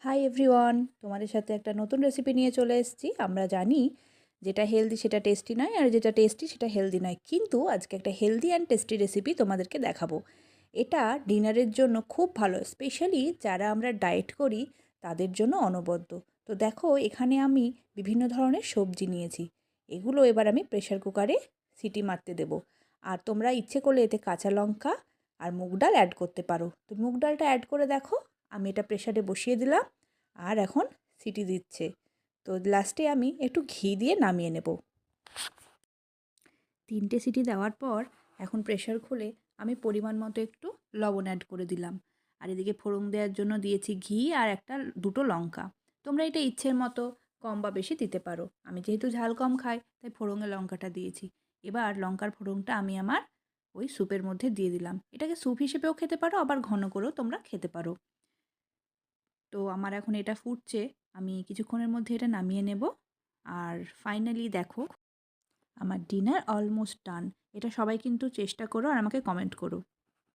Hi everyone, তোমাদের সাথে একটা নতুন রেসিপি নিয়ে চলে এসেছি। আমরা জানি যেটা হেলদি সেটা টেস্টি নয়, আর যেটা টেস্টি সেটা হেলদি নয়, কিন্তু আজকে একটা হেলদি অ্যান্ড টেস্টি রেসিপি তোমাদেরকে দেখাবো। এটা ডিনারের জন্য খুব ভালো, স্পেশালি যারা আমরা ডায়েট করি তাদের জন্য অনবদ্য। তো দেখো, এখানে আমি বিভিন্ন ধরনের সবজি নিয়েছি। এগুলো এবার আমি প্রেশার কুকারে সিটি মারতে দেবো। আর তোমরা ইচ্ছে করলে এতে কাঁচা লঙ্কা আর মুগ ডাল অ্যাড করতে পারো। তো মুগ ডালটা অ্যাড করে দেখো। আমি এটা প্রেশারে বসিয়ে দিলাম, আর এখন সিটি দিচ্ছে। তো লাস্টে আমি একটু ঘি দিয়ে নামিয়ে নেব। 3টে সিটি দেওয়ার পর এখন প্রেশার খুলে আমি পরিমাণ মতো একটু লবণ অ্যাড করে দিলাম। আর এদিকে ফোড়ন দেওয়ার জন্য দিয়েছি ঘি আর দুটো লঙ্কা। তোমরা এটা ইচ্ছের মতো কম বা বেশি দিতে পারো। আমি যেহেতু ঝাল কম খাই তাই ফোড়নে লঙ্কাটা দিয়েছি। এবার লঙ্কার ফোড়নটা আমি আমার ওই স্যুপের মধ্যে দিয়ে দিলাম। এটাকে স্যুপ হিসেবেও খেতে পারো, আবার ঘন করেও তোমরা খেতে পারো। তো আমার এখন এটা ফুটছে, আমি কিছুক্ষণের মধ্যে এটা নামিয়ে নেব। আর ফাইনালি দেখো, আমার ডিনার অলমোস্ট ডান। এটা সবাই কিন্তু চেষ্টা করো আর আমাকে কমেন্ট করো।